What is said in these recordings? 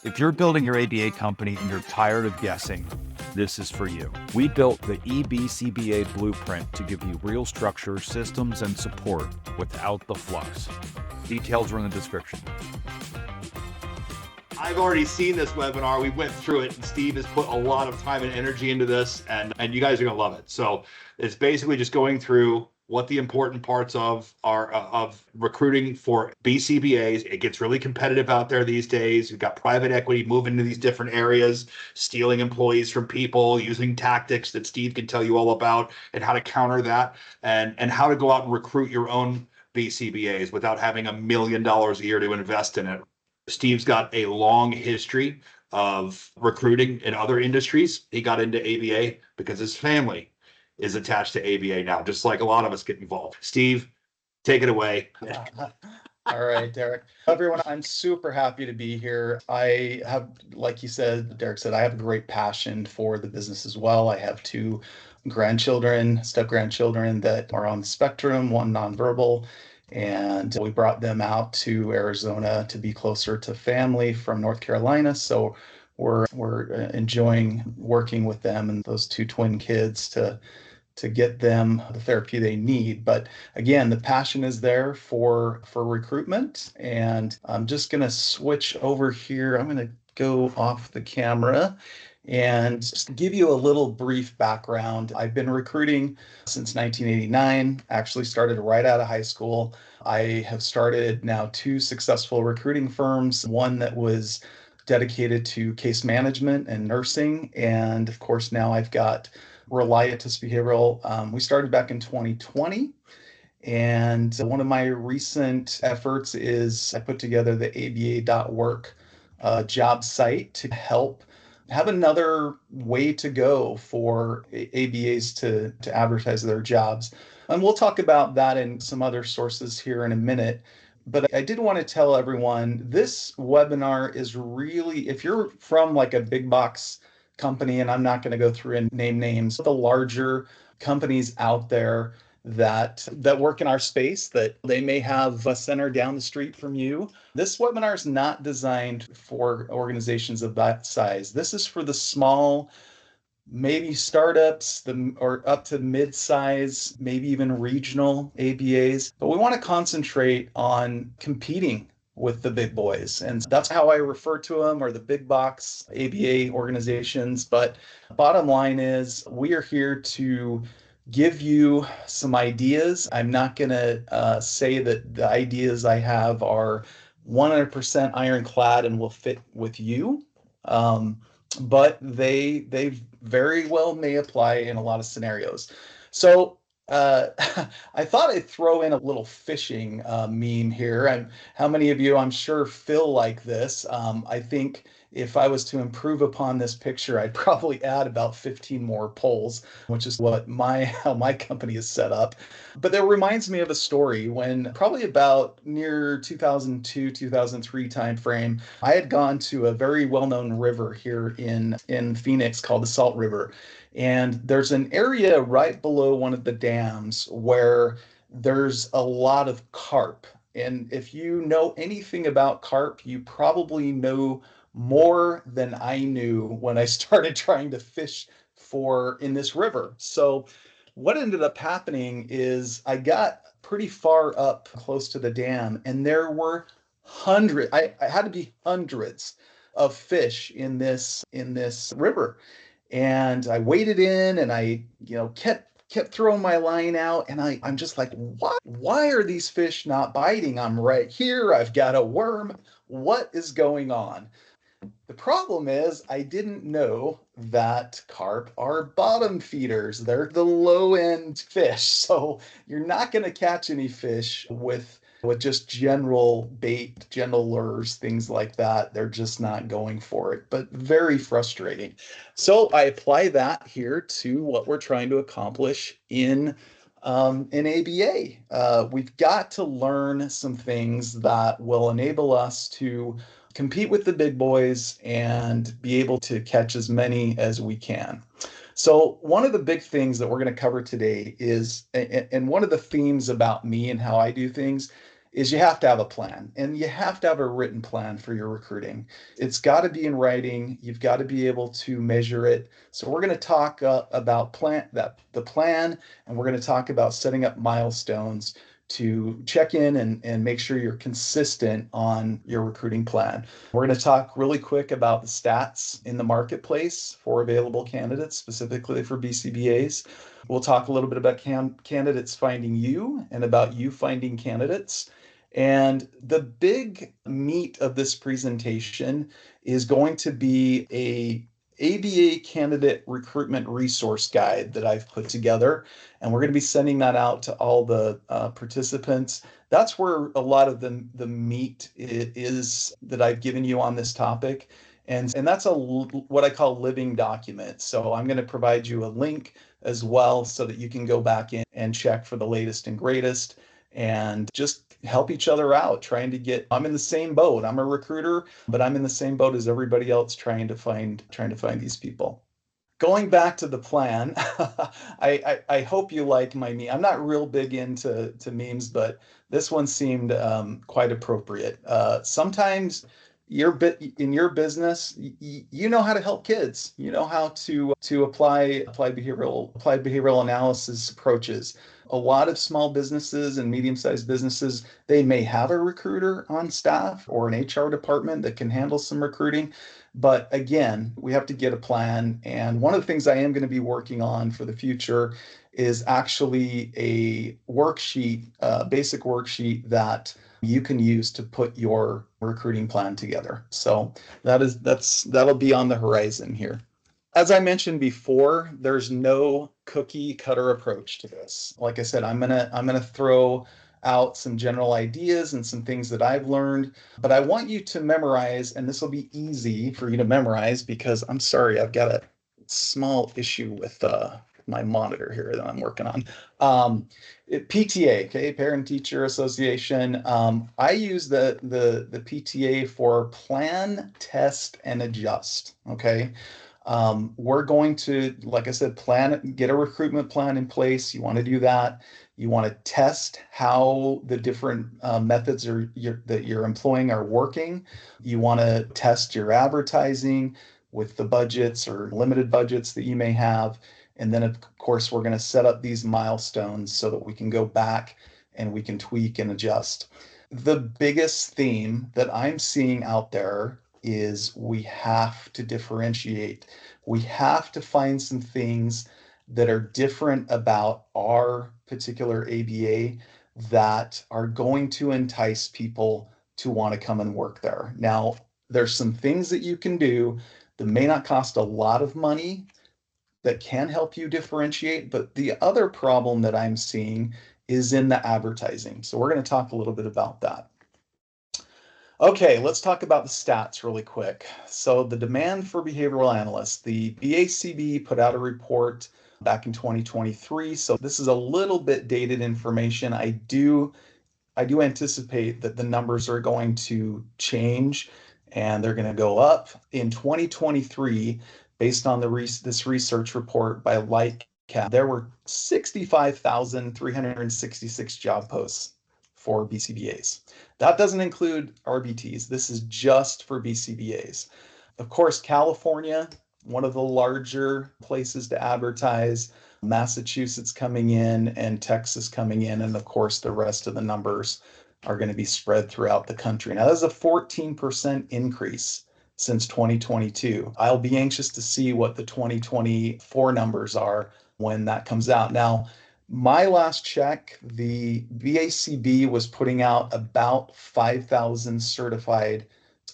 If you're building your ABA company and you're tired of guessing, this is for you. We built the eBCBA blueprint to give you real structure, systems, and support without the fluffs. Details are in the description. I've already seen this webinar. We went through it, and Steve has put a lot of time and energy into this, and you guys are going to love it. So it's basically just going through what the important parts of are of recruiting for BCBAs. It gets really competitive out there these days. You've got private equity moving into these different areas, stealing employees from people, using tactics that Steve can tell you all about, and how to counter that, and how to go out and recruit your own BCBAs without having $1 million a year to invest in it. Steve's got a long history of recruiting in other industries. He got into ABA because his family is attached to ABA now, just like a lot of us get involved. Steve, take it away. All right, Derek. Everyone, I'm super happy to be here. I have, like you said, Derek said, I have a great passion for the business as well. I have 2 grandchildren, step-grandchildren that are on the spectrum, one nonverbal, and we brought them out to Arizona to be closer to family from North Carolina. So we're enjoying working with them and those 2 twin kids to get them the therapy they need. But again, the passion is there for recruitment. And I'm just going to switch over here. I'm going to go off the camera and just give you a little brief background. I've been recruiting since 1989, actually started right out of high school. I have started now 2 successful recruiting firms, one that was dedicated to case management and nursing. And of course, now I've got Reliatus Behavioral. We started back in 2020. And one of my recent efforts is I put together the ABA.Work job site to help have another way to go for ABAs to advertise their jobs. And we'll talk about that in some other sources here in a minute. But I did want to tell everyone this webinar is really, if you're from like a big box company, and I'm not going to go through and name names, the larger companies out there that work in our space, that they may have a center down the street from you. This webinar is not designed for organizations of that size. This is for the small, maybe startups, or up to mid-size, maybe even regional ABAs. But we want to concentrate on competing with the big boys. And that's how I refer to them, or the big box ABA organizations. But bottom line is we are here to give you some ideas. I'm not going to say that the ideas I have are 100% ironclad and will fit with you. But they very well may apply in a lot of scenarios. So I thought I'd throw in a little fishing meme here. And how many of you, I'm sure, feel like this? I think if I was to improve upon this picture, I'd probably add about 15 more poles, which is what how my company is set up. But that reminds me of a story when probably about near 2002, 2003 timeframe, I had gone to a very well-known river here in Phoenix called the Salt River. And there's an area right below one of the dams where there's a lot of carp. And if you know anything about carp, you probably know more than I knew when I started trying to fish in this river. So what ended up happening is I got pretty far up close to the dam, and there were I had to be hundreds of fish in this river. And I waded in, and I kept throwing my line out, and I'm just like, why are these fish not biting? I'm right here. I've got a worm. What is going on? The problem is I didn't know that carp are bottom feeders. They're the low end fish. So you're not going to catch any fish with just general bait, general lures, things like that. They're just not going for it, but very frustrating. So I apply that here to what we're trying to accomplish in ABA. We've got to learn some things that will enable us to compete with the big boys and be able to catch as many as we can. So one of the big things that we're going to cover today is, and one of the themes about me and how I do things is you have to have a plan and you have to have a written plan for your recruiting. It's got to be in writing. You've got to be able to measure it. So we're going to talk about the plan, and we're going to talk about setting up milestones to check in and make sure you're consistent on your recruiting plan. We're going to talk really quick about the stats in the marketplace for available candidates, specifically for BCBAs. We'll talk a little bit about candidates finding you and about you finding candidates. And the big meat of this presentation is going to be a ABA candidate recruitment resource guide that I've put together, and we're going to be sending that out to all the participants. That's where a lot of the meat is that I've given you on this topic, and that's what I call living document. So I'm going to provide you a link as well so that you can go back in and check for the latest and greatest and just help each other out, trying to get. I'm in the same boat. I'm a recruiter, but I'm in the same boat as everybody else trying to find these people. Going back to the plan, I hope you like my meme. I'm not real big into memes, but this one seemed quite appropriate. Sometimes in your business, you know how to help kids. You know how to apply behavioral analysis approaches. A lot of small businesses and medium-sized businesses, they may have a recruiter on staff or an HR department that can handle some recruiting. But again, we have to get a plan. And one of the things I am going to be working on for the future is actually a worksheet, a basic worksheet that you can use to put your recruiting plan together. So that'll be on the horizon here. As I mentioned before, there's no cookie cutter approach to this. Like I said, I'm gonna throw out some general ideas and some things that I've learned, but I want you to memorize, and this will be easy for you to memorize because I'm sorry, I've got a small issue with my monitor here that I'm working on. PTA, okay, Parent Teacher Association. I use the PTA for plan, test, and adjust. Okay. We're going to, like I said, get a recruitment plan in place. You want to do that. You want to test how the different methods that you're employing are working. You want to test your advertising with the budgets or limited budgets that you may have. And then, of course, we're going to set up these milestones so that we can go back and we can tweak and adjust. The biggest theme that I'm seeing out there is we have to differentiate. We have to find some things that are different about our particular ABA that are going to entice people to want to come and work there. Now, there's some things that you can do that may not cost a lot of money that can help you differentiate, but the other problem that I'm seeing is in the advertising. So we're going to talk a little bit about that. Okay, let's talk about the stats really quick. So the demand for behavioral analysts, the BACB put out a report back in 2023. So this is a little bit dated information. I do anticipate that the numbers are going to change and they're going to go up. In 2023, based on this research report by Lightcap, there were 65,366 job posts for BCBAs. That doesn't include RBTs. This is just for BCBAs. Of course, California, one of the larger places to advertise, Massachusetts coming in and Texas coming in, and of course the rest of the numbers are going to be spread throughout the country. Now, that's a 14% increase since 2022. I'll be anxious to see what the 2024 numbers are when that comes out. Now, my last check, the BACB was putting out about 5,000 certified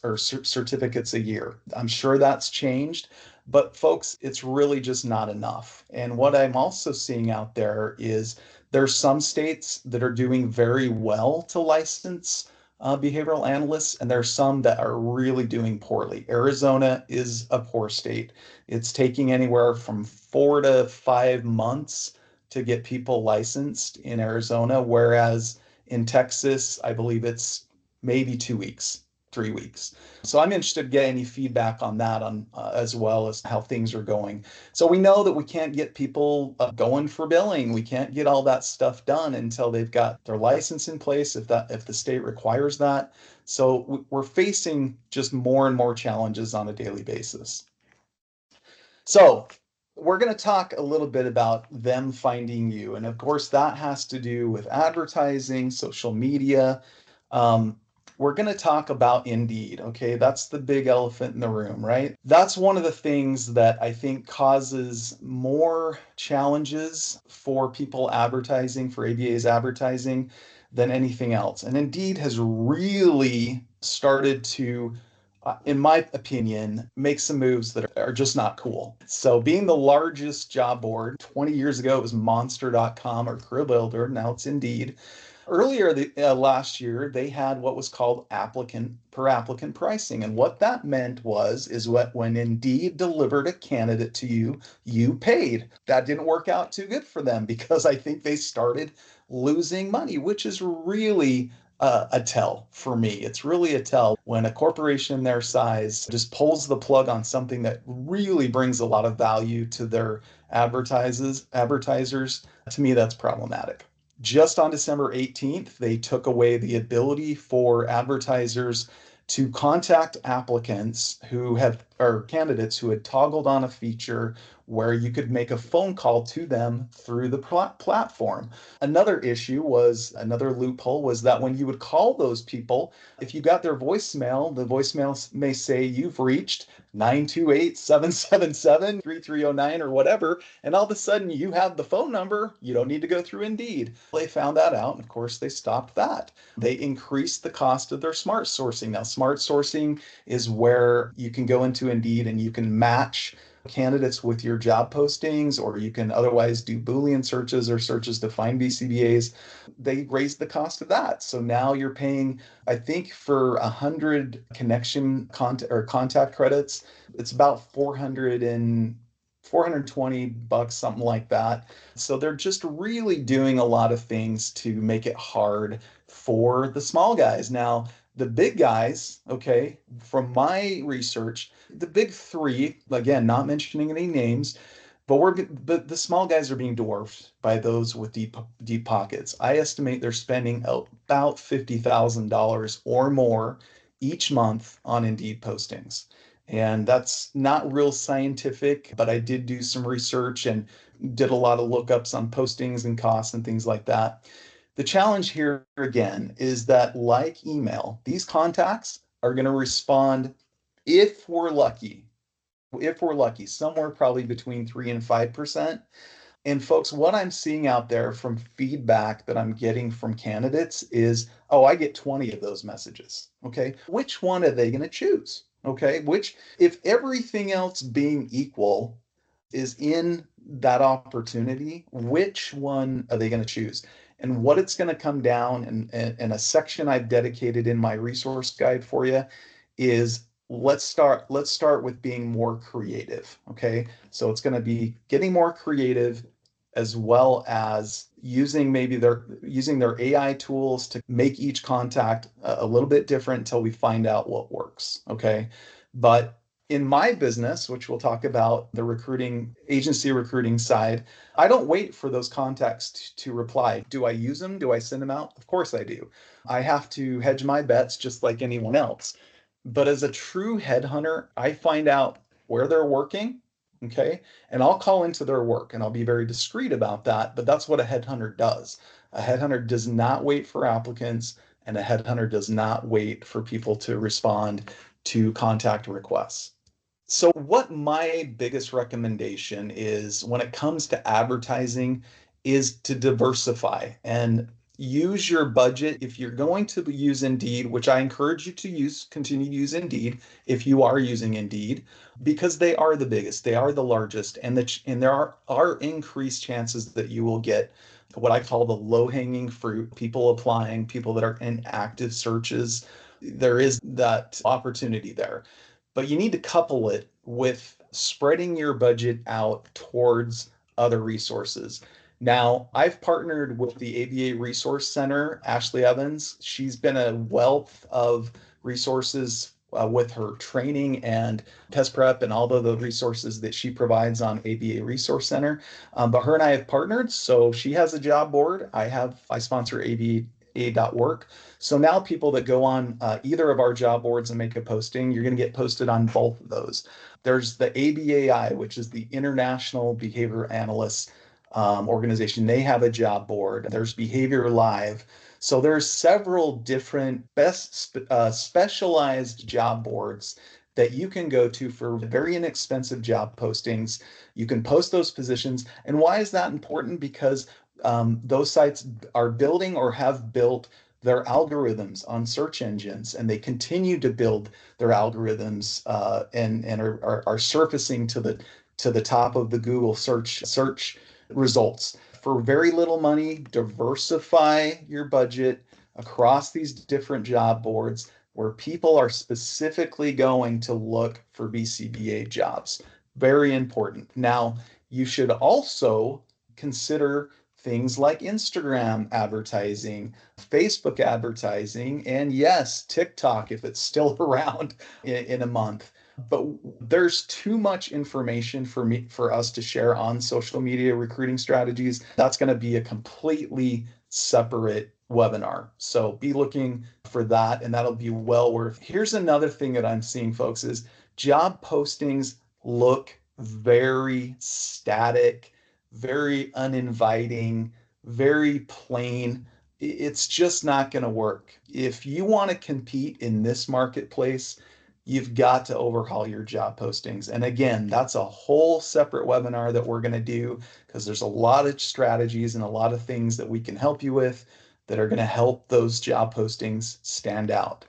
or certificates a year. I'm sure that's changed, but folks, it's really just not enough. And what I'm also seeing out there is there's some states that are doing very well to license behavioral analysts, and there's some that are really doing poorly. Arizona is a poor state. It's taking anywhere from 4 to 5 months to get people licensed in Arizona, whereas in Texas, I believe it's maybe 2 weeks. 3 weeks. So I'm interested to get any feedback on that as well as how things are going. So we know that we can't get people going for billing. We can't get all that stuff done until they've got their license in place, if the state requires that. So we're facing just more and more challenges on a daily basis. So we're going to talk a little bit about them finding you. And of course, that has to do with advertising, social media. We're going to talk about Indeed. Okay, that's the big elephant in the room, right? That's one of the things that I think causes more challenges for people advertising, for ABAs advertising, than anything else. And Indeed has really started to, in my opinion, make some moves that are just not cool. So being the largest job board, 20 years ago, it was monster.com or Career Builder. Now it's Indeed. Earlier last year, they had what was called applicant per applicant pricing. And what that meant is when Indeed delivered a candidate to you, you paid. That didn't work out too good for them because I think they started losing money, which is really a tell for me. It's really a tell when a corporation their size just pulls the plug on something that really brings a lot of value to their advertisers. To me, that's problematic. Just on December 18th, they took away the ability for advertisers to contact applicants or candidates who had toggled on a feature where you could make a phone call to them through the platform. Another loophole was that when you would call those people, if you got their voicemail, the voicemail may say you've reached 928-777-3309 or whatever, and all of a sudden you have the phone number. You don't need to go through Indeed. They found that out, and of course they stopped that. They increased the cost of their smart sourcing. Now, smart sourcing is where you can go into Indeed and you can match candidates with your job postings, or you can otherwise do Boolean searches or searches to find BCBAs. They raised the cost of that. So now you're paying, I think for 100 contact credits, it's about $420, something like that. So they're just really doing a lot of things to make it hard for the small guys. Now, the big guys, okay, from my research, the big three, again, not mentioning any names, but the small guys are being dwarfed by those with deep pockets. I estimate they're spending about $50,000 or more each month on Indeed postings. And that's not real scientific, but I did do some research and did a lot of lookups on postings and costs and things like that. The challenge here again is that, like email, these contacts are going to respond, if we're lucky, somewhere probably between 3 and 5%. And folks, what I'm seeing out there from feedback that I'm getting from candidates is, oh, I get 20 of those messages. Okay. Which one are they going to choose? Okay. If everything else being equal is in that opportunity, which one are they going to choose? And what it's going to come down, and a section I've dedicated in my resource guide for you, is let's start with being more creative. Okay. So it's going to be getting more creative, as well as using their AI tools to make each contact a little bit different until we find out what works. Okay. But in my business, which we'll talk about, the agency recruiting side, I don't wait for those contacts to reply. Do I use them? Do I send them out? Of course I do. I have to hedge my bets just like anyone else. But as a true headhunter, I find out where they're working, okay? And I'll call into their work, and I'll be very discreet about that, but that's what a headhunter does. A headhunter does not wait for applicants, and a headhunter does not wait for people to respond to contact requests. So what my biggest recommendation is when it comes to advertising is to diversify and use your budget. If you're going to use Indeed, which I encourage you to continue to use Indeed if you are using Indeed, because they are the biggest, they are the largest, and there are increased chances that you will get what I call the low-hanging fruit, people applying, people that are in active searches. There is that opportunity there. But you need to couple it with spreading your budget out towards other resources. Now, I've partnered with the ABA Resource Center, Ashley Evans. She's been a wealth of resources with her training and test prep and all of the resources that she provides on ABA Resource Center. But her and I have partnered. So she has a job board. I sponsor ABA.Work. So now people that go on either of our job boards and make a posting, you're going to get posted on both of those. There's the ABAI, which is the International Behavior Analysts organization. They have a job board. There's Behavior Live. So there's several different specialized job boards that you can go to for very inexpensive job postings. You can post those positions. And why is that important? Because those sites are building or have built their algorithms on search engines, and they continue to build their algorithms and are surfacing to the top of the Google search results. For very little money, diversify your budget across these different job boards where people are specifically going to look for BCBA jobs. Very important. Now, you should also consider things like Instagram advertising, Facebook advertising, and yes, TikTok if it's still around in a month. But there's too much information for us to share on social media recruiting strategies. That's going to be a completely separate webinar. So be looking for that, and that'll be well worth. Here's another thing that I'm seeing, folks, is job postings look very static, very uninviting, very plain. It's just not going to work. If you want to compete in this marketplace, you've got to overhaul your job postings. And again, that's a whole separate webinar that we're going to do because there's a lot of strategies and a lot of things that we can help you with that are going to help those job postings stand out.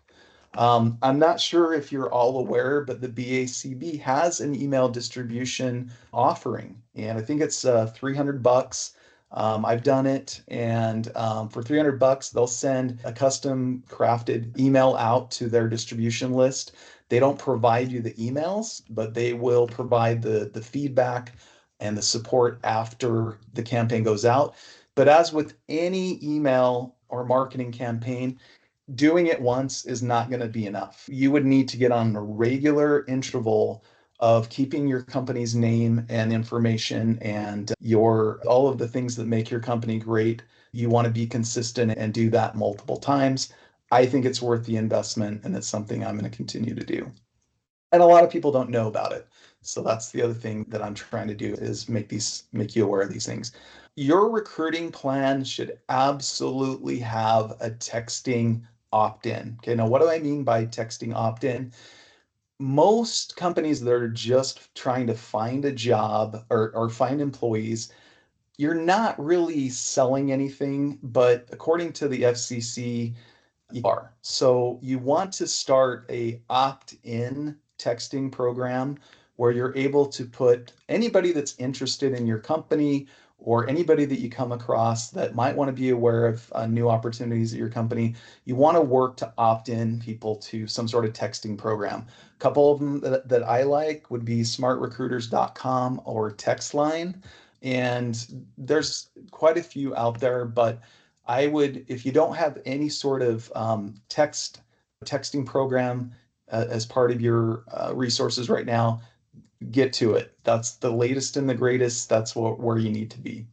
I'm not sure if you're all aware, but the BACB has an email distribution offering, and I think it's $300. I've done it, and for $300, they'll send a custom crafted email out to their distribution list. They don't provide you the emails, but they will provide the feedback and the support after the campaign goes out. But as with any email or marketing campaign, doing it once is not going to be enough. You would need to get on a regular interval of keeping your company's name and information and all of the things that make your company great. You want to be consistent and do that multiple times. I think it's worth the investment, and it's something I'm going to continue to do. And a lot of people don't know about it. So that's the other thing that I'm trying to do is make you aware of these things. Your recruiting plan should absolutely have a texting opt-in. Okay, now what do I mean by texting opt-in? Most companies that are just trying to find a job or find employees, you're not really selling anything, but according to the FCC, you are. So you want to start a opt-in texting program where you're able to put anybody that's interested in your company or anybody that you come across that might want to be aware of new opportunities at your company. You want to work to opt in people to some sort of texting program. A couple of them that I like would be smartrecruiters.com or TextLine. And there's quite a few out there, but I would, if you don't have any sort of texting program as part of your resources right now, get to it. That's the latest and the greatest. That's where you need to be.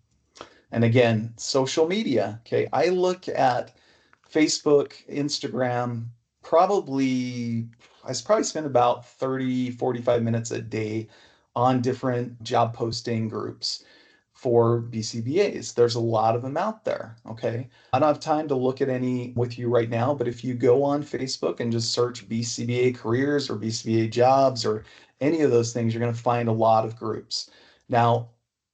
And again, social media. Okay, I look at Facebook, Instagram, I probably spend about 30, 45 minutes a day on different job posting groups for BCBAs. There's a lot of them out there, okay? I don't have time to look at any with you right now, but if you go on Facebook and just search BCBA careers or BCBA jobs or any of those things, you're going to find a lot of groups. Now,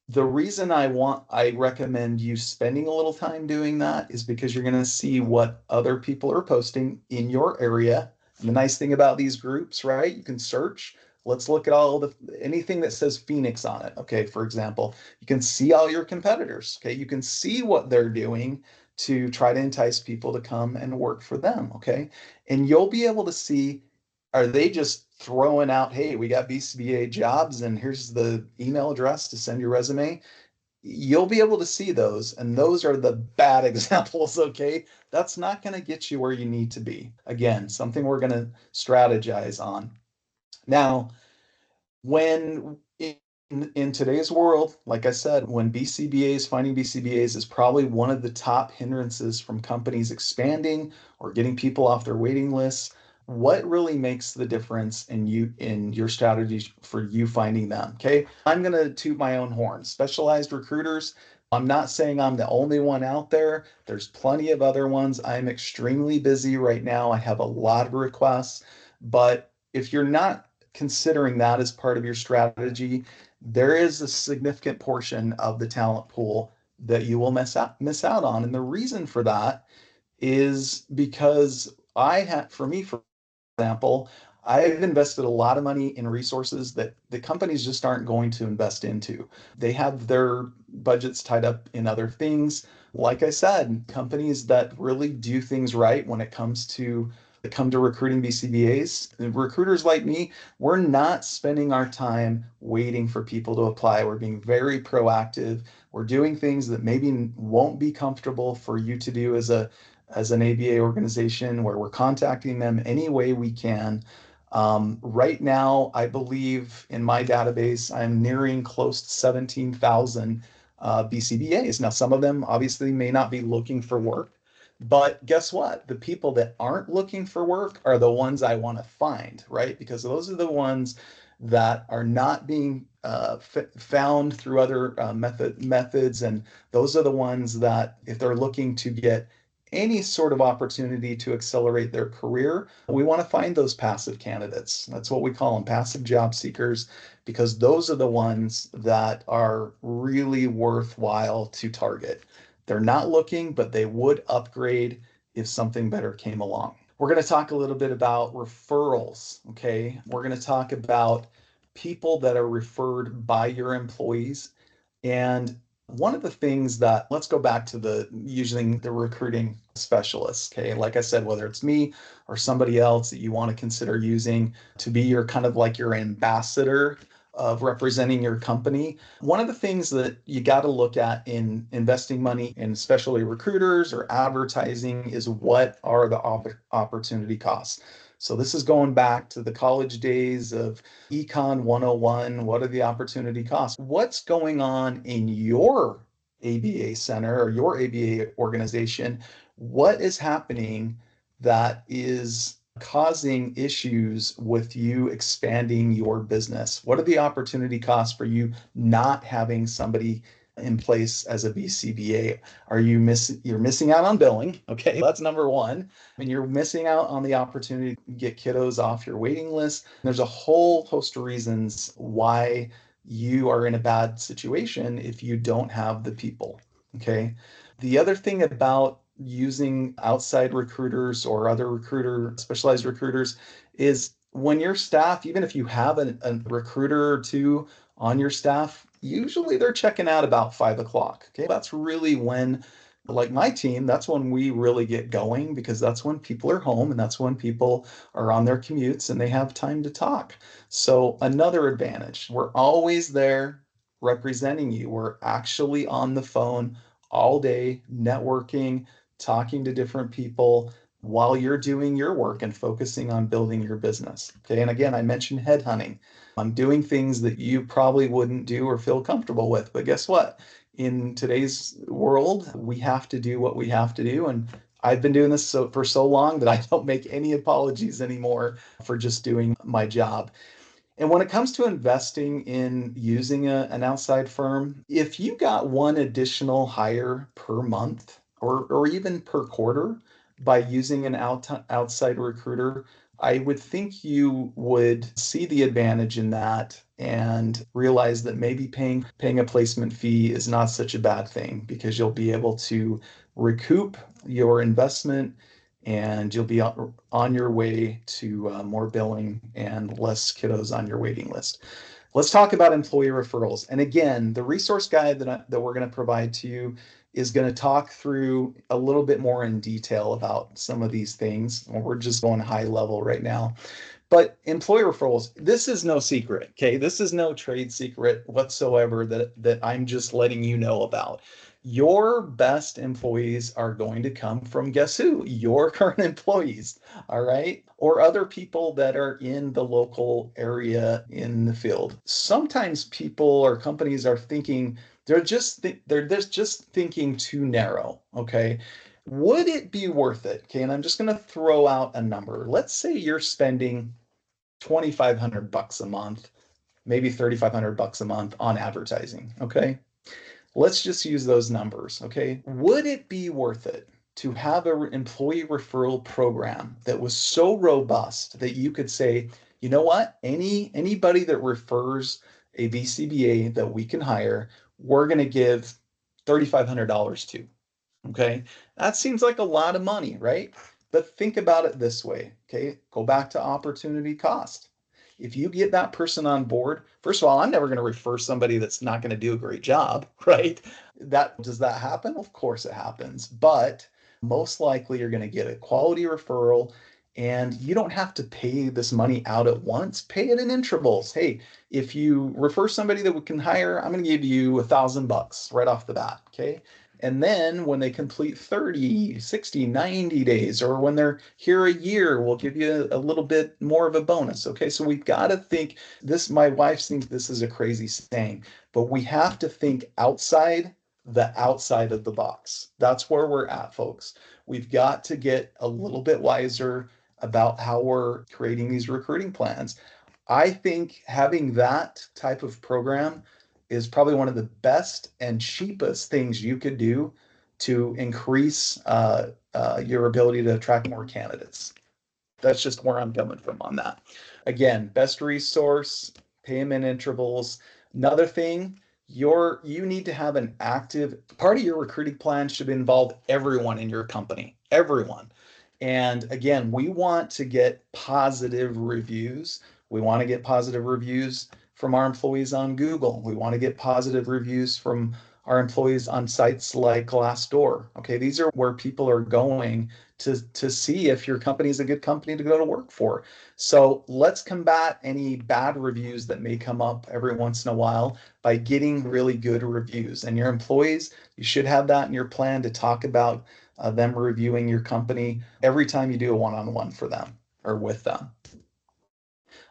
the reason I recommend you spending a little time doing that is because you're going to see what other people are posting in your area. And the nice thing about these groups, right? You can search. Let's look at anything that says Phoenix on it. Okay, for example, you can see all your competitors. Okay, you can see what they're doing to try to entice people to come and work for them. Okay, and you'll be able to see, are they just throwing out, hey, we got BCBA jobs and here's the email address to send your resume? you'll be able to see those, and those are the bad examples, okay? That's not going to get you where you need to be. Again, something we're going to strategize on. Now, when in today's world, like I said, when BCBAs, finding BCBAs is probably one of the top hindrances from companies expanding or getting people off their waiting lists. What really makes the difference in your strategy for you finding them? Okay, I'm gonna toot my own horn. Specialized recruiters. I'm not saying I'm the only one out there. There's plenty of other ones. I'm extremely busy right now. I have a lot of requests, but if you're not considering that as part of your strategy, there is a significant portion of the talent pool that you will miss out on. And the reason for that is because for me, for example, I've invested a lot of money in resources that the companies just aren't going to invest into. They have their budgets tied up in other things. Like I said, companies that really do things right when it comes to come to recruiting BCBAs, recruiters like me, we're not spending our time waiting for people to apply. We're being very proactive. We're doing things that maybe won't be comfortable for you to do as an ABA organization, where we're contacting them any way we can. Right now, I believe in my database, I'm nearing close to 17,000 BCBAs. Now, some of them obviously may not be looking for work, but guess what? The people that aren't looking for work are the ones I want to find, right? Because those are the ones that are not being found through other methods, and those are the ones that, if they're looking to get any sort of opportunity to accelerate their career, we want to find those passive candidates. That's what we call them, passive job seekers, because those are the ones that are really worthwhile to target. They're not looking, but they would upgrade if something better came along. We're going to talk a little bit about referrals, okay? We're going to talk about people that are referred by your employees. And one of the things that, let's go back to using the recruiting specialists, okay? Like I said, whether it's me or somebody else that you want to consider using to be your kind of like your ambassador of representing your company. One of the things that you got to look at in investing money in especially recruiters or advertising is, what are the opportunity costs? So this is going back to the college days of Econ 101. What are the opportunity costs? What's going on in your ABA center or your ABA organization? What is happening that is causing issues with you expanding your business? What are the opportunity costs for you not having somebody in place as a BCBA? You're missing out on billing. Okay, that's number one. And you're missing out on the opportunity to get kiddos off your waiting list. There's a whole host of reasons why you are in a bad situation if you don't have the people. Okay. The other thing about using outside recruiters or other specialized recruiters is, when your staff, even if you have a recruiter or two on your staff, usually they're checking out about 5 o'clock. Okay. That's really when, like my team, that's when we really get going, because that's when people are home and that's when people are on their commutes and they have time to talk. So another advantage, we're always there representing you. We're actually on the phone all day, networking, talking to different people while you're doing your work and focusing on building your business. Okay. And again, I mentioned headhunting. I'm doing things that you probably wouldn't do or feel comfortable with. But guess what? In today's world, we have to do what we have to do. And I've been doing this for so long that I don't make any apologies anymore for just doing my job. And when it comes to investing in using an outside firm, if you got one additional hire per month or even per quarter by using an outside recruiter, I would think you would see the advantage in that and realize that maybe paying a placement fee is not such a bad thing, because you'll be able to recoup your investment and you'll be on your way to more billing and less kiddos on your waiting list. Let's talk about employee referrals. And again, the resource guide that we're going to provide to you is going to talk through a little bit more in detail about some of these things. We're just going high level right now. But employee referrals, this is no secret, okay? This is no trade secret whatsoever that I'm just letting you know about. Your best employees are going to come from, guess who? Your current employees, all right? Or other people that are in the local area in the field. Sometimes people or companies are thinking they're just thinking too narrow, okay? Would it be worth it? Okay, and I'm just going to throw out a number. Let's say you're spending $2,500 a month, maybe $3,500 a month on advertising. Okay. Let's just use those numbers. Okay. Would it be worth it to have an employee referral program that was so robust that you could say, you know what, anybody that refers a BCBA that we can hire, we're going to give $3,500 to? Okay. That seems like a lot of money, right? But think about it this way. Okay. Go back to opportunity cost. If you get that person on board, first of all, I'm never going to refer somebody that's not going to do a great job, right? Does that happen? Of course it happens. But most likely you're going to get a quality referral and you don't have to pay this money out at once. Pay it in intervals. Hey, if you refer somebody that we can hire, I'm going to give you $1,000 right off the bat. Okay. And then when they complete 30, 60, 90 days, or when they're here a year, we'll give you a little bit more of a bonus. Okay, so we've got to think this, my wife thinks this is a crazy saying, but we have to think outside of the box. That's where we're at, folks. We've got to get a little bit wiser about how we're creating these recruiting plans. I think having that type of program is probably one of the best and cheapest things you could do to increase your ability to attract more candidates. That's just where I'm coming from on that. Again, best resource, payment intervals. Another thing, you need to have an active part of your recruiting plan should involve everyone in your company, everyone. And again, we want to get positive reviews. We want to get positive reviews from our employees on Google. We want to get positive reviews from our employees on sites like Glassdoor. Okay, these are where people are going to see if your company is a good company to go to work for. So let's combat any bad reviews that may come up every once in a while by getting really good reviews. And your employees, you should have that in your plan to talk about them reviewing your company every time you do a one-on-one for them or with them.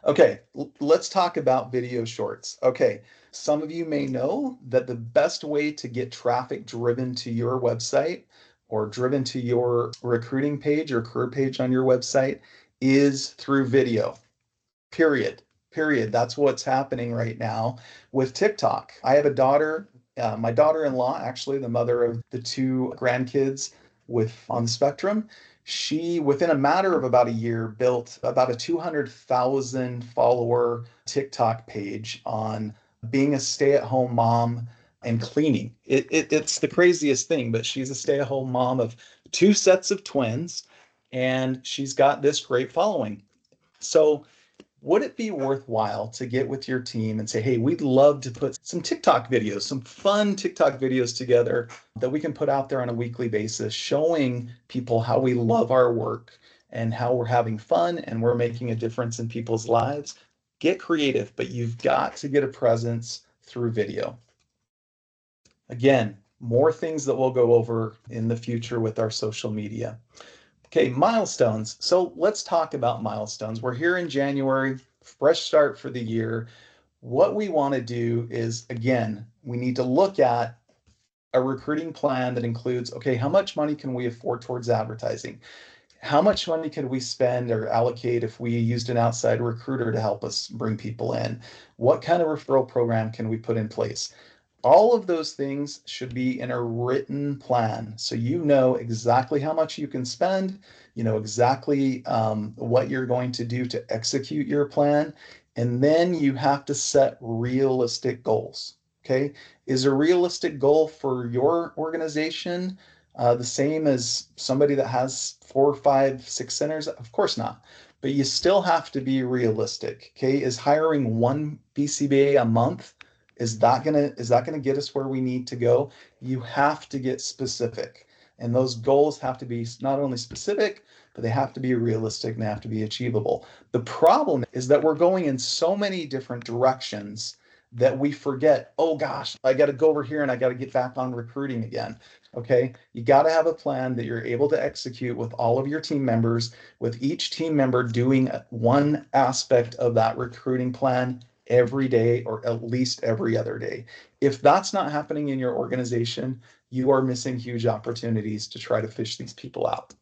Okay, let's talk about video shorts. Okay, some of you may know that the best way to get traffic driven to your website or driven to your recruiting page or career page on your website is through video. Period. That's what's happening right now with TikTok. I have a daughter, my daughter-in-law, actually the mother of the two grandkids on the spectrum. She, within a matter of about a year, built about a 200,000 follower TikTok page on being a stay-at-home mom and cleaning. It's the craziest thing, but she's a stay-at-home mom of two sets of twins, and she's got this great following. So would it be worthwhile to get with your team and say, hey, we'd love to put some TikTok videos, some fun TikTok videos together that we can put out there on a weekly basis, showing people how we love our work and how we're having fun and we're making a difference in people's lives? Get creative, but you've got to get a presence through video. Again, more things that we'll go over in the future with our social media. Okay, milestones. So let's talk about milestones. We're here in January, fresh start for the year. What we want to do is, again, we need to look at a recruiting plan that includes, okay, how much money can we afford towards advertising? How much money could we spend or allocate if we used an outside recruiter to help us bring people in? What kind of referral program can we put in place? All of those things should be in a written plan. So you know exactly how much you can spend, you know exactly what you're going to do to execute your plan. And then you have to set realistic goals. Okay. Is a realistic goal for your organization the same as somebody that has 4, 5, 6 centers? Of course not. But you still have to be realistic. Okay. Is hiring one BCBA a month, is that gonna get us where we need to go? You have to get specific. And those goals have to be not only specific, but they have to be realistic and they have to be achievable. The problem is that we're going in so many different directions that we forget, oh gosh, I got to go over here and I got to get back on recruiting again. Okay. You got to have a plan that you're able to execute with all of your team members, with each team member doing one aspect of that recruiting plan every day or at least every other day. If that's not happening in your organization, you are missing huge opportunities to try to fish these people out.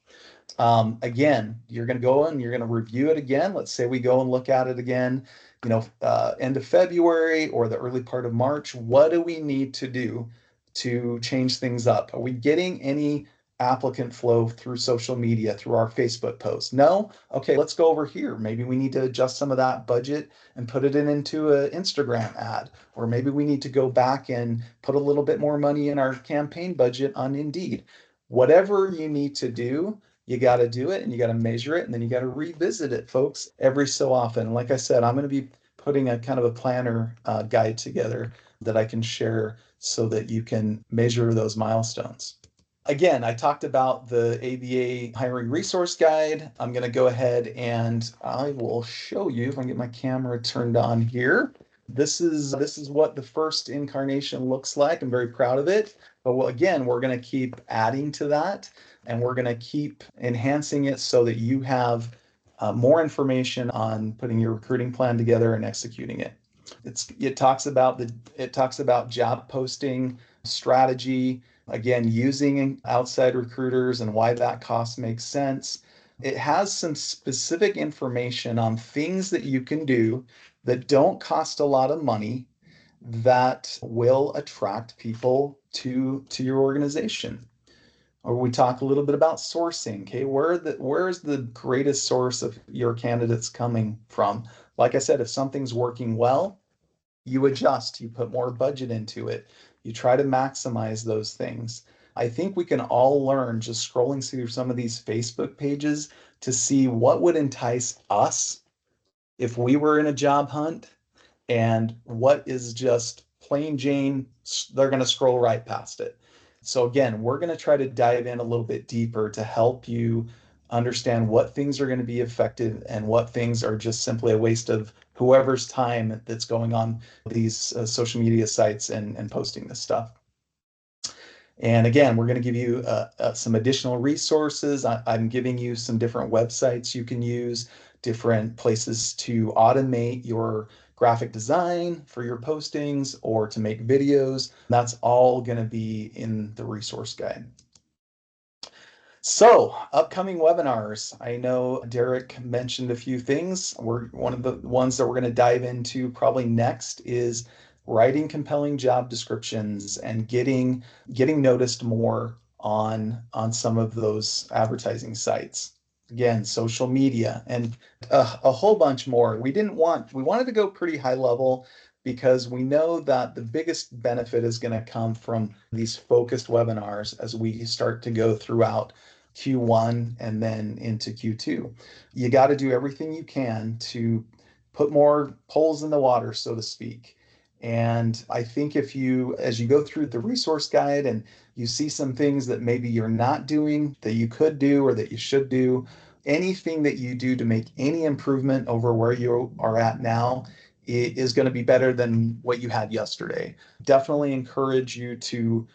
Again, you're going to go and you're going to review it again. Let's say we go and look at it again, end of February or the early part of March. What do we need to do to change things up? Are we getting any applicant flow through social media, through our Facebook posts? No? Okay, let's go over here. Maybe we need to adjust some of that budget and put it into an Instagram ad, or maybe we need to go back and put a little bit more money in our campaign budget on Indeed. Whatever you need to do, you got to do it and you got to measure it and then you got to revisit it, folks, every so often. And like I said, I'm going to be putting a kind of a planner guide together that I can share so that you can measure those milestones. Again, I talked about the ABA hiring resource guide. I'm going to go ahead and I will show you if I can get my camera turned on here. This is what the first incarnation looks like. I'm very proud of it. But again, we're going to keep adding to that and we're going to keep enhancing it so that you have more information on putting your recruiting plan together and executing it. It talks about job posting strategy, again, using outside recruiters and why that cost makes sense. It has some specific information on things that you can do that don't cost a lot of money that will attract people to your organization. Or we talk a little bit about sourcing. Okay, where is the greatest source of your candidates coming from? Like I said, if something's working well, you adjust, you put more budget into it, you try to maximize those things. I think we can all learn just scrolling through some of these Facebook pages to see what would entice us if we were in a job hunt and what is just plain Jane, they're going to scroll right past it. So again, we're going to try to dive in a little bit deeper to help you understand what things are going to be effective and what things are just simply a waste of whoever's time that's going on these social media sites and posting this stuff. And again, we're going to give you some additional resources. I'm giving you some different websites you can use, different places to automate your graphic design for your postings or to make videos. That's all going to be in the resource guide. So, upcoming webinars. I know Derek mentioned a few things. One of the ones that we're going to dive into probably next is writing compelling job descriptions and getting noticed more on some of those advertising sites. Again, social media and a whole bunch more. We wanted to go pretty high level because we know that the biggest benefit is going to come from these focused webinars as we start to go throughout Q1 and then into Q2. You got to do everything you can to put more poles in the water, so to speak. And I think as you go through the resource guide and you see some things that maybe you're not doing that you could do or that you should do, anything that you do to make any improvement over where you are at now is going to be better than what you had yesterday. Definitely encourage you to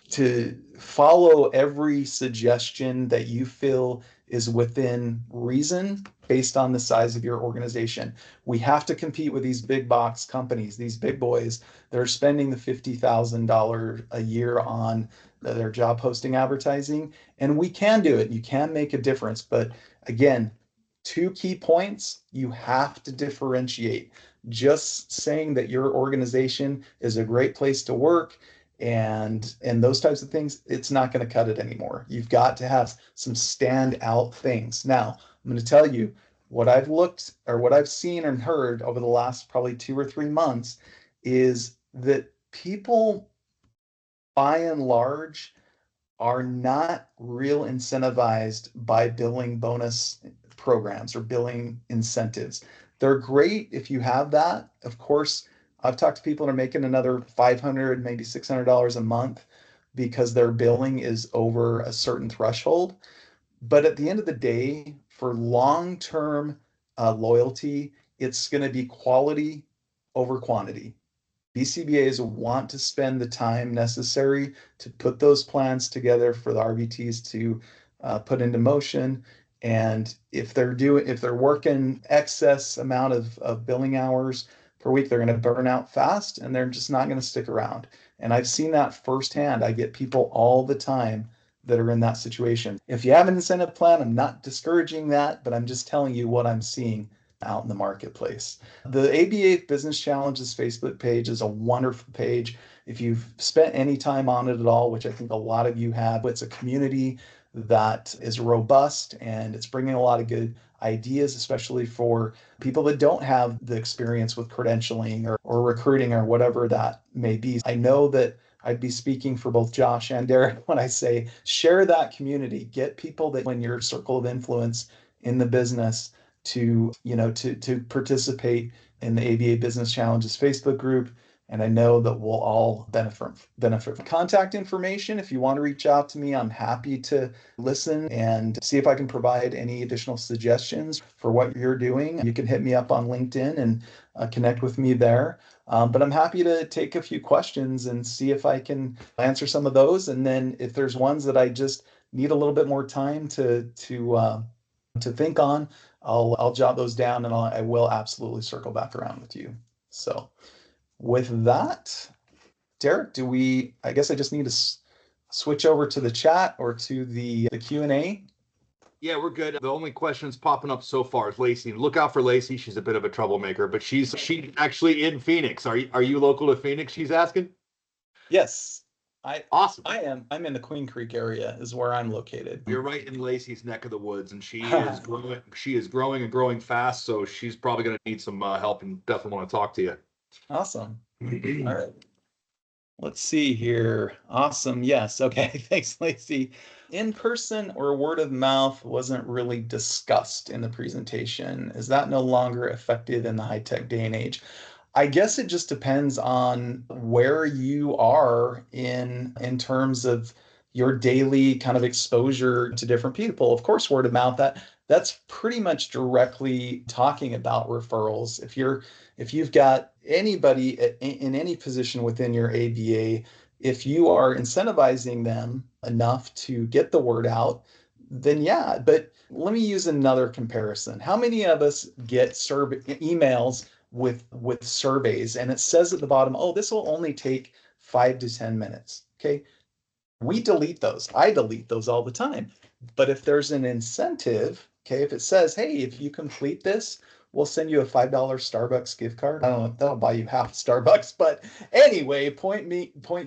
follow every suggestion that you feel is within reason based on the size of your organization. We have to compete with these big box companies, these big boys that are spending the $50,000 a year on their job posting advertising. And we can do it. You can make a difference. But again, 2 key points, you have to differentiate. Just saying that your organization is a great place to work and those types of things, it's not going to cut it anymore. You've got to have some standout things. Now, I'm going to tell you what I've seen and heard over the last probably 2 or 3 months is that people, by and large, are not real incentivized by billing bonus programs or billing incentives. They're great if you have that. Of course, I've talked to people that are making another $500, maybe $600 a month. because their billing is over a certain threshold. But at the end of the day, for long-term loyalty, it's going to be quality over quantity. BCBAs want to spend the time necessary to put those plans together for the RVTs to put into motion. And if they're working excess amount of billing hours per week, they're going to burn out fast and they're just not going to stick around. And I've seen that firsthand. I get people all the time that are in that situation. If you have an incentive plan, I'm not discouraging that, but I'm just telling you what I'm seeing out in the marketplace. The ABA Business Challenges Facebook page is a wonderful page. If you've spent any time on it at all, which I think a lot of you have, it's a community that is robust and it's bringing a lot of good ideas, especially for people that don't have the experience with credentialing or recruiting or whatever that may be. I know that I'd be speaking for both Josh and Derek when I say share that community, get people that in your circle of influence in the business to participate in the ABA Business Challenges Facebook group. And I know that we'll all benefit. Contact information, if you want to reach out to me, I'm happy to listen and see if I can provide any additional suggestions for what you're doing. You can hit me up on LinkedIn and connect with me there. But I'm happy to take a few questions and see if I can answer some of those. And then if there's ones that I just need a little bit more time to think on, I'll jot those down and I will absolutely circle back around with you. So with that, Derek, I guess I just need to switch over to the chat or to the Q&A. Yeah, we're good. The only questions popping up so far is Lacey. Look out for Lacey. She's a bit of a troublemaker, but she's actually in Phoenix. Are you local to Phoenix? She's asking. Yes, Awesome. I am. I'm in the Queen Creek area is where I'm located. You're right in Lacey's neck of the woods, and she is growing. She is growing and growing fast. So she's probably going to need some help, and definitely want to talk to you. Awesome. All right. Let's see here. Awesome. Yes. Okay. Thanks, Lacey. In person or word of mouth wasn't really discussed in the presentation. Is that no longer effective in the high-tech day and age? I guess it just depends on where you are in terms of your daily kind of exposure to different people. Of course, word of mouth, that's pretty much directly talking about referrals. If you've got anybody in any position within your ABA, if you are incentivizing them enough to get the word out, then yeah. But let me use another comparison. How many of us get emails with surveys and it says at the bottom, oh, this will only take 5 to 10 minutes? Okay. We delete those. I delete those all the time. But if there's an incentive, okay, if it says, hey, if you complete this, we'll send you a $5 Starbucks gift card. I don't know, that'll buy you half Starbucks. But anyway, point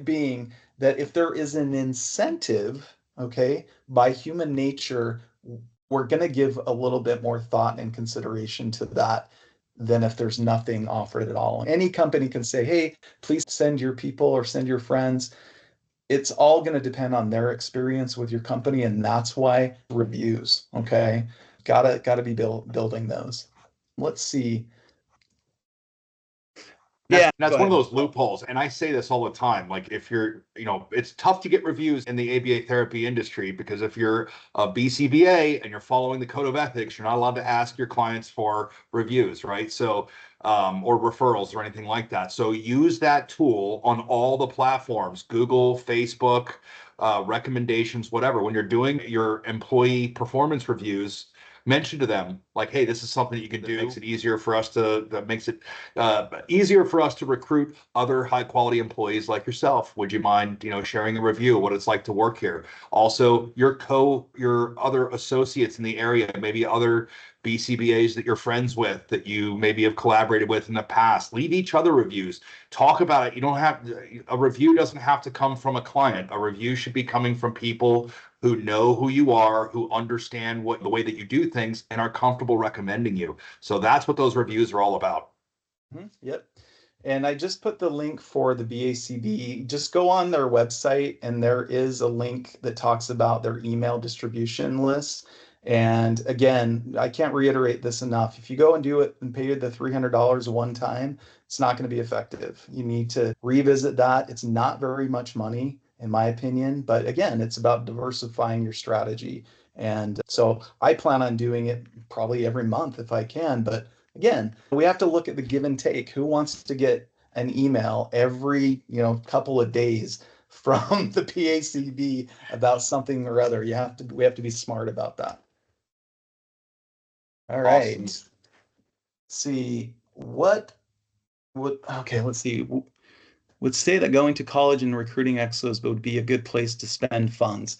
being that if there is an incentive, okay, by human nature, we're going to give a little bit more thought and consideration to that than if there's nothing offered at all. Any company can say, hey, please send your people or send your friends. It's all going to depend on their experience with your company. And that's why reviews, okay, gotta be building those. Let's see. That's one of those loopholes. And I say this all the time. Like if you're, it's tough to get reviews in the ABA therapy industry because if you're a BCBA and you're following the code of ethics, you're not allowed to ask your clients for reviews, right? So, or referrals or anything like that. So use that tool on all the platforms, Google, Facebook, recommendations, whatever. When you're doing your employee performance reviews, mention to them like, hey, this is something that you can do. That makes it easier for us to recruit other high quality employees like yourself. Would you mind, sharing a review of what it's like to work here? Also, your other associates in the area, maybe other BCBAs that you're friends with that you maybe have collaborated with in the past, leave each other reviews. Talk about it. You don't have a review doesn't have to come from a client. A review should be coming from people who know who you are, who understand the way that you do things and are comfortable recommending you. So that's what those reviews are all about. Yep. And I just put the link for the BACB. Just go on their website and there is a link that talks about their email distribution lists. And again, I can't reiterate this enough. If you go and do it and pay the $300 one time, it's not going to be effective. You need to revisit that. It's not very much money. in my opinion. But again, it's about diversifying your strategy. And so I plan on doing it probably every month if I can. But again, we have to look at the give and take. Who wants to get an email every, couple of days from the PACB about something or other? We have to be smart about that. All right. Awesome. See okay, let's see. Would say that going to college and recruiting expos would be a good place to spend funds.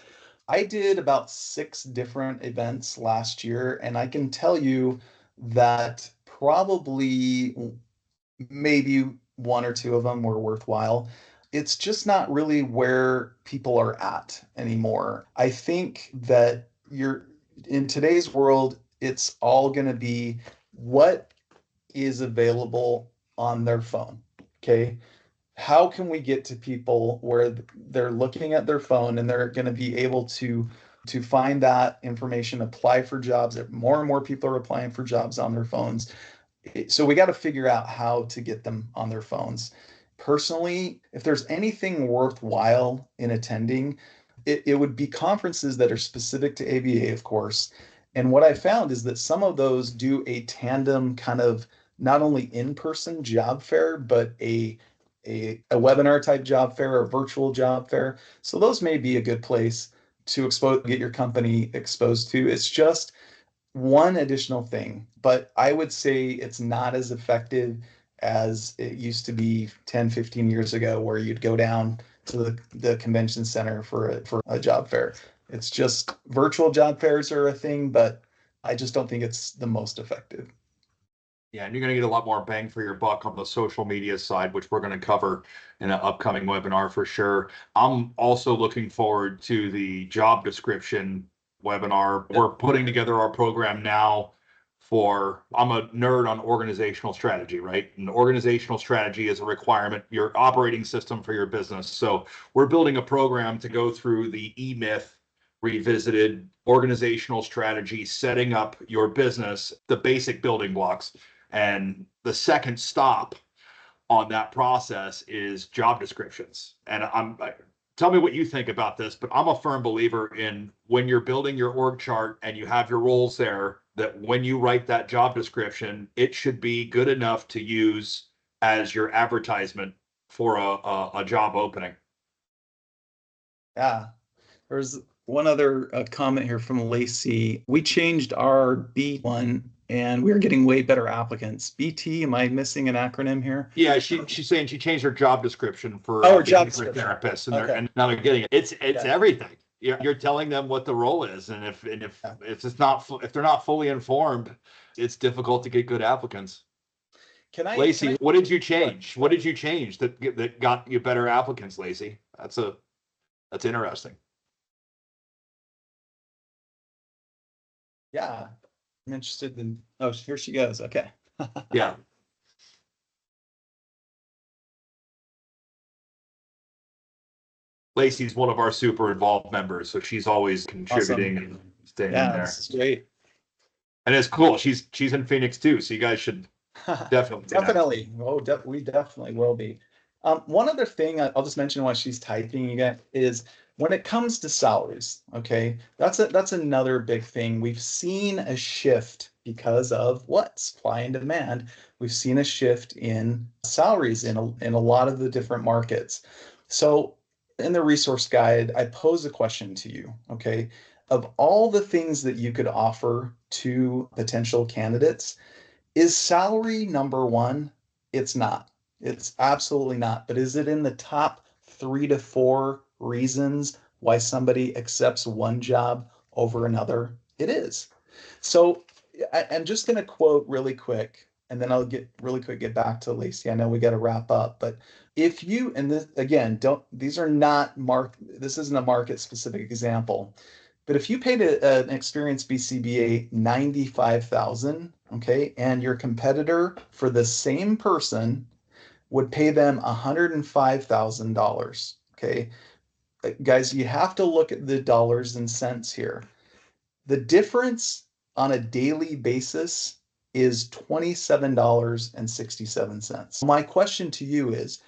I did about 6 different events last year, and I can tell you that probably maybe 1 or 2 of them were worthwhile. It's just not really where people are at anymore. I think that in today's world, it's all going to be what is available on their phone. Okay. How can we get to people where they're looking at their phone and they're going to be able to find that information, apply for jobs? More and more people are applying for jobs on their phones. So we got to figure out how to get them on their phones. Personally, if there's anything worthwhile in attending, it would be conferences that are specific to ABA, of course. And what I found is that some of those do a tandem kind of not only in-person job fair, but a webinar type job fair or virtual job fair. So those may be a good place to get your company exposed to. It's just one additional thing, but I would say it's not as effective as it used to be 10, 15 years ago, where you'd go down to the convention center for a job fair. It's just virtual job fairs are a thing, but I just don't think it's the most effective. Yeah, and you're going to get a lot more bang for your buck on the social media side, which we're going to cover in an upcoming webinar for sure. I'm also looking forward to the job description webinar. We're putting together our program now I'm a nerd on organizational strategy, right? And organizational strategy is a requirement, your operating system for your business. So we're building a program to go through the E-Myth revisited organizational strategy, setting up your business, the basic building blocks. And the second stop on that process is job descriptions. And tell me what you think about this, but I'm a firm believer in when you're building your org chart and you have your roles there, that when you write that job description, it should be good enough to use as your advertisement for a job opening. Yeah. There's one other comment here from Lacey. We changed our B1 and we are getting way better applicants. BT, am I missing an acronym here? Yeah, she's saying she changed her job description for job behavior description. therapists, and Okay. and now they're getting it. It's Yeah. everything. You're telling them what the role is, and if Yeah. if they're not fully informed, it's difficult to get good applicants. Lacey, what did you change? What did you change that got you better applicants, Lacey? That's interesting. Yeah. I'm interested in, oh, here she goes. Okay. Yeah. Lacey's one of our super involved members, so she's always contributing and staying in there. This is great. And it's cool. She's in Phoenix too, so you guys should definitely. Definitely. We definitely will be. One other thing I'll just mention while she's typing again is when it comes to salaries, okay, that's another big thing. We've seen a shift because of what? Supply and demand. We've seen a shift in salaries in a lot of the different markets. So in the resource guide, I pose a question to you, okay? Of all the things that you could offer to potential candidates, is salary number one? It's not. It's absolutely not. But is it in the top 3 to 4 reasons why somebody accepts one job over another? It is. So I'm just going to quote really quick, and then I'll get back to Lacey. I know we got to wrap up, but if you, and this again, this isn't a market specific example, but if you paid an experienced BCBA 95,000, okay, and your competitor for the same person would pay them $105,000, okay, guys, you have to look at the dollars and cents here. The difference on a daily basis is $27.67. My question to you is,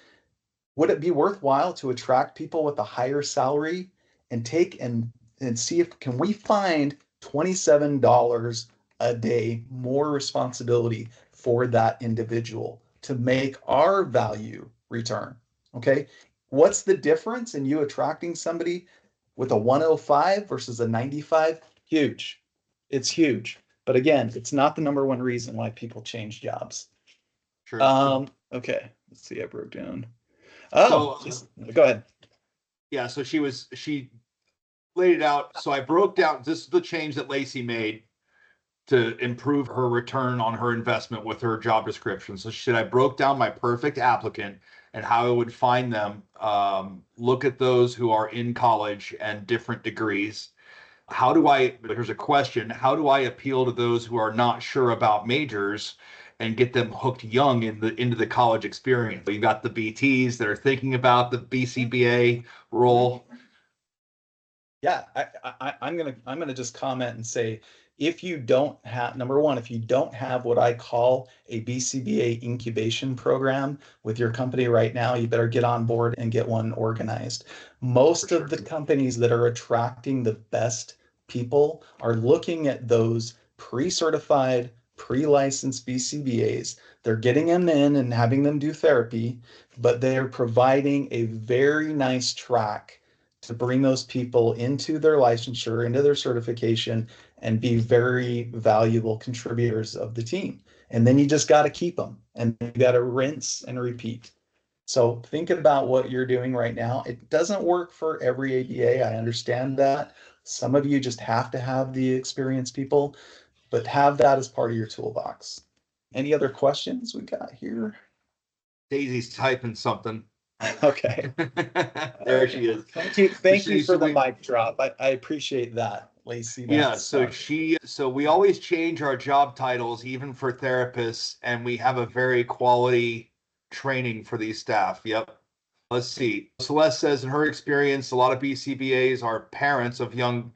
Would it be worthwhile to attract people with a higher salary and take and see if can we find $27 a day more responsibility for that individual to make our value return? Okay. What's the difference in you attracting somebody with a 105 versus a 95? Huge. It's huge. But again, it's not the number one reason why people change jobs. Sure. Okay. Let's see. I broke down. So Go ahead. yeah, so she laid it out. So I broke down, this is the change that Lacey made to improve her return on her investment with her job description. So I broke down my perfect applicant and how I would find them, look at those who are in college and different degrees. Here's a question, how do I appeal to those who are not sure about majors and get them hooked young into the college experience? So you've got the BTs that are thinking about the BCBA role. Yeah, I'm gonna just comment and say, if you don't have, number one, if you don't have what I call a BCBA incubation program with your company right now, you better get on board and get one organized. Most of the companies that are attracting the best people are looking at those pre-certified, pre-licensed BCBAs. They're getting them in and having them do therapy, but they're providing a very nice track to bring those people into their licensure, into their certification, and be very valuable contributors of the team. And then you just got to keep them and you got to rinse and repeat. So think about what you're doing right now. It doesn't work for every ABA. I understand that. Some of you just have to have the experienced people, but have that as part of your toolbox. Any other questions we got here? Daisy's typing something. Okay. There she is. Thank you for the mic drop. I appreciate that, Lacey. Yeah, so we always change our job titles, even for therapists, and we have a very quality training for these staff. Yep. Let's see. Celeste says in her experience, a lot of BCBAs are parents of young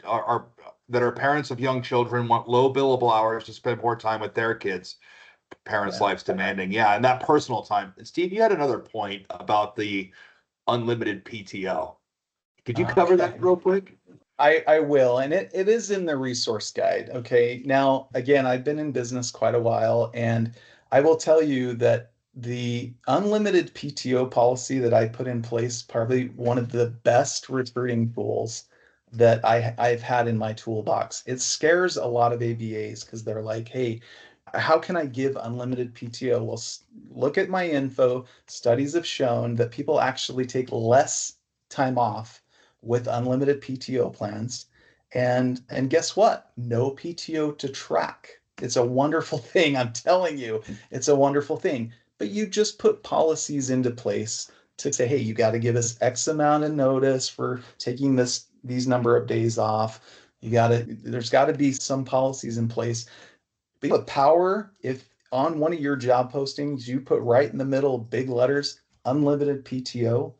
parents of young children, want low billable hours to spend more time with their kids. Parents' life's demanding. Yeah, and that personal time. And Steve, you had another point about the unlimited PTO. Could you cover that real quick? I will, and it is in the resource guide. Okay. Now, again, I've been in business quite a while, and I will tell you that the unlimited PTO policy that I put in place, probably one of the best recruiting tools that I've had in my toolbox. It scares a lot of ABAs because they're like, hey, how can I give unlimited PTO? Well, look at my info. Studies have shown that people actually take less time off with unlimited PTO plans. And guess what? No PTO to track. It's a wonderful thing. I'm telling you, it's a wonderful thing. But you just put policies into place to say, hey, you got to give us X amount of notice for taking these number of days off. There's got to be some policies in place. But the power, if on one of your job postings, you put right in the middle, big letters, unlimited PTO.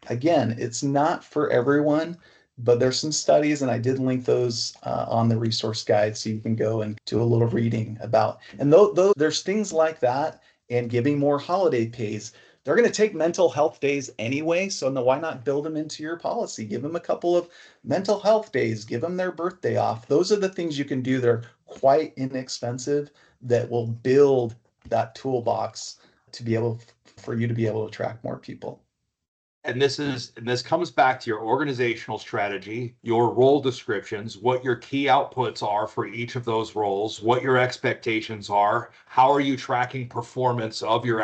Again, it's not for everyone, but there's some studies, and I did link those on the resource guide, so you can go and do a little reading about. And though there's things like that, and giving more holiday pays. They're going to take mental health days anyway, so why not build them into your policy? Give them a couple of mental health days, give them their birthday off. Those are the things you can do that are quite inexpensive that will build that toolbox to be able for you to be able to attract more people. And this comes back to your organizational strategy, your role descriptions, what your key outputs are for each of those roles, what your expectations are, how are you tracking performance of your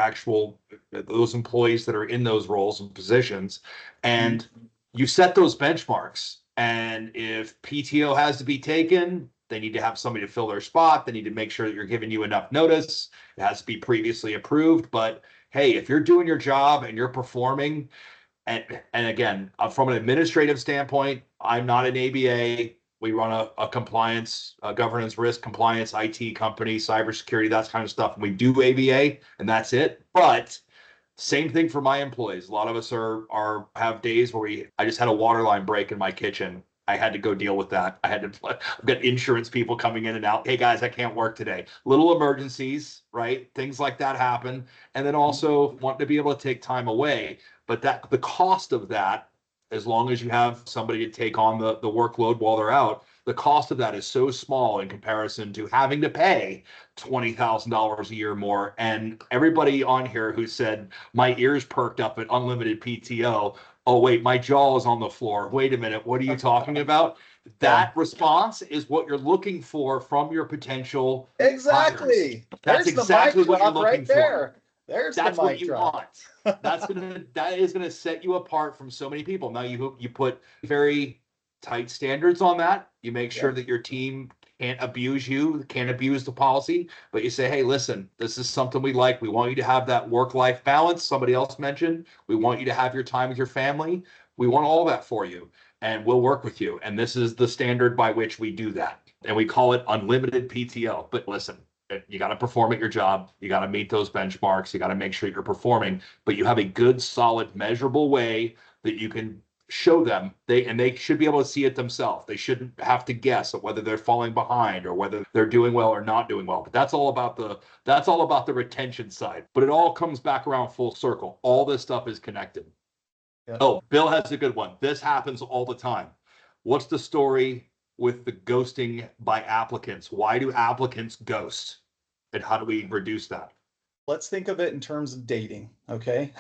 those employees that are in those roles and positions, and you set those benchmarks. And if PTO has to be taken, they need to have somebody to fill their spot. They need to make sure that you're giving you enough notice. It has to be previously approved. But hey, if you're doing your job and you're performing, and again, from an administrative standpoint, I'm not an ABA. We run a compliance, governance, risk, compliance, IT company, cybersecurity, that kind of stuff. We do ABA, and that's it. But same thing for my employees. A lot of us have days where I just had a water line break in my kitchen, I had to go deal with that. I've got insurance people coming in and out. Hey guys, I can't work today. Little emergencies, right? Things like that happen. And then also wanting to be able to take time away. But that the cost of that, as long as you have somebody to take on the workload while they're out, the cost of that is so small in comparison to having to pay $20,000 a year more. And everybody on here who said my ears perked up at unlimited PTO, oh wait, my jaw is on the floor. Wait a minute, what are you talking about? That response is what you're looking for from your potential hires. Exactly. That's There's exactly the mic what you're drop looking right for. there. There's That's the what mic you drop. want. That is gonna set you apart from so many people. Now you put very tight standards on that. You make sure that your team can't abuse you, can't abuse the policy, but you say, hey, listen, this is something we like. We want you to have that work-life balance. Somebody else mentioned, we want you to have your time with your family. We want all that for you, and we'll work with you. And this is the standard by which we do that. And we call it unlimited PTO. But listen, you got to perform at your job. You got to meet those benchmarks. You got to make sure you're performing, but you have a good, solid, measurable way that you can show them. They should be able to see it themselves. They shouldn't have to guess at whether they're falling behind or whether they're doing well or not doing well. But that's all about the retention side. But it all comes back around full circle. All this stuff is connected. Yep. Oh, Bill has a good one. This happens all the time. What's the story with the ghosting by applicants? Why do applicants ghost? And how do we reduce that? Let's think of it in terms of dating, okay?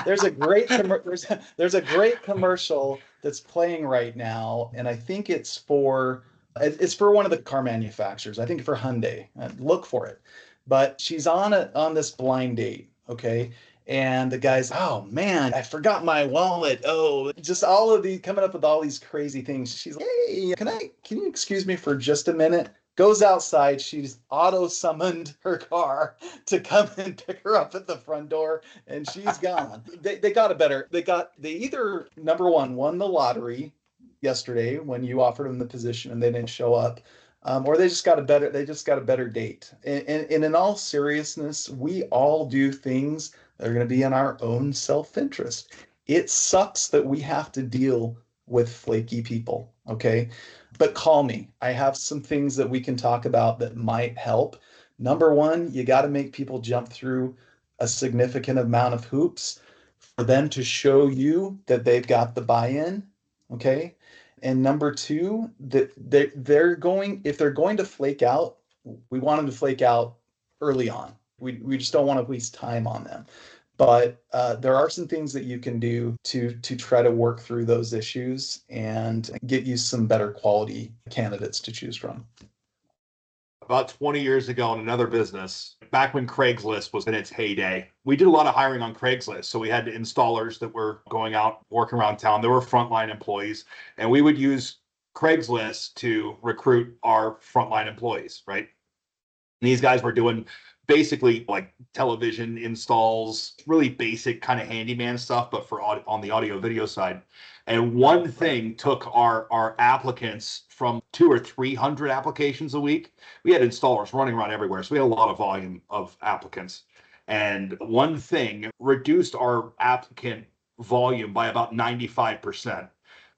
There's a great there's a great commercial that's playing right now, and I think it's for one of the car manufacturers. I think for Hyundai. Look for it. But she's on this blind date, okay? And the guy's, oh man, I forgot my wallet. Oh, just all of these coming up with all these crazy things. She's like, hey, can you excuse me for just a minute? Goes outside. She's auto summoned her car to come and pick her up at the front door, and she's gone. They got a better. They either number one won the lottery yesterday when you offered them the position and they didn't show up, or they just got a better date. And in all seriousness, we all do things that are going to be in our own self-interest. It sucks that we have to deal with flaky people. Okay. But call me. I have some things that we can talk about that might help. Number one, you got to make people jump through a significant amount of hoops for them to show you that they've got the buy-in. Okay. And number two, that if they're going to flake out, we want them to flake out early on. We just don't want to waste time on them. But there are some things that you can do to try to work through those issues and get you some better quality candidates to choose from. About 20 years ago in another business, back when Craigslist was in its heyday, we did a lot of hiring on Craigslist. So we had installers that were going out, working around town. There were frontline employees, and we would use Craigslist to recruit our frontline employees, right? And these guys were doing basically like television installs, really basic kind of handyman stuff, but for on the audio video side. And one thing took our applicants from 200 or 300 applications a week. We had installers running around everywhere, so we had a lot of volume of applicants. And one thing reduced our applicant volume by about 95%.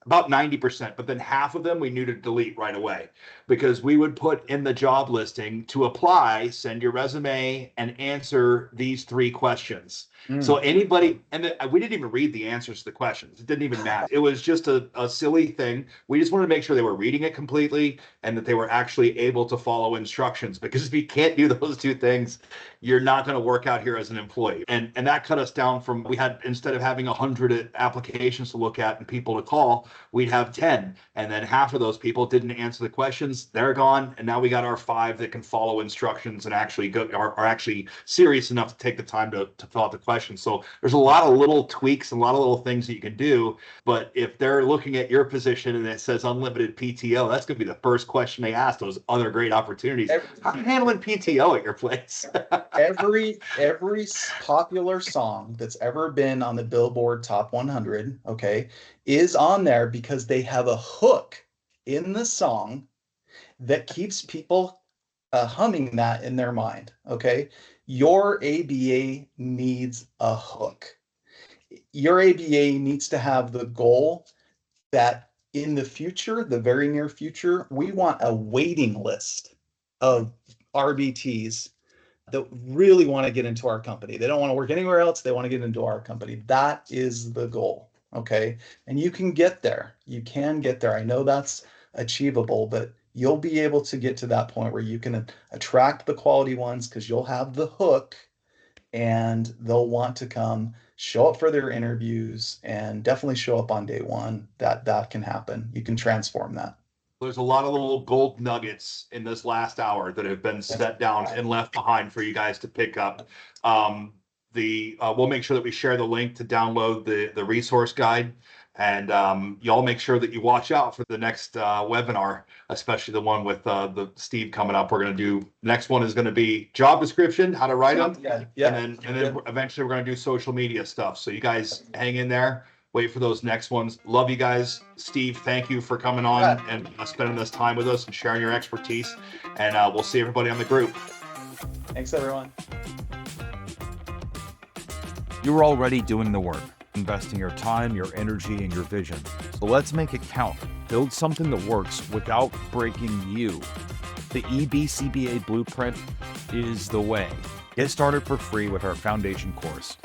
About 90%, but then half of them we knew to delete right away, because we would put in the job listing to apply, send your resume, and answer these 3 questions. So anybody, and we didn't even read the answers to the questions. It didn't even matter. It was just a silly thing. We just wanted to make sure they were reading it completely and that they were actually able to follow instructions, because if you can't do those 2 things, you're not going to work out here as an employee. And that cut us down from, we had, instead of having 100 applications to look at and people to call, we'd have 10. And then half of those people didn't answer the questions. They're gone. And now we got our 5 that can follow instructions and actually are actually serious enough to take the time to fill out the questions. So there's a lot of little tweaks and a lot of little things that you can do. But if they're looking at your position and it says unlimited PTO, that's going to be the first question they ask, those other great opportunities. How are you handling PTO at your place? every popular song that's ever been on the Billboard Top 100, okay, is on there because they have a hook in the song that keeps people humming that in their mind. Okay, your ABA needs a hook. Your ABA needs to have the goal that In the future, the very near future, we want a waiting list of RBTs that really want to get into our company. They don't want to work anywhere else. They want to get into our company. That is the goal. Okay. And you can get there. You can get there. I know that's achievable, but you'll be able to get to that point where you can attract the quality ones because you'll have the hook and they'll want to come show up for their interviews and definitely show up on day one. That can happen. You can transform that. There's a lot of little gold nuggets in this last hour that have been set down and left behind for you guys to pick up. We'll make sure that we share the link to download the resource guide, and y'all make sure that you watch out for the next webinar, especially the one with the Steve coming up. We're going to do, next one is going to be job description, how to write them, Yeah. and then eventually we're going to do social media stuff. So you guys hang in there. Wait for those next ones. Love you guys. Steve, thank you for coming on and spending this time with us and sharing your expertise. And we'll see everybody on the group. Thanks, everyone. You're already doing the work, investing your time, your energy, and your vision. So let's make it count. Build something that works without breaking you. The eBCBA Blueprint is the way. Get started for free with our foundation course.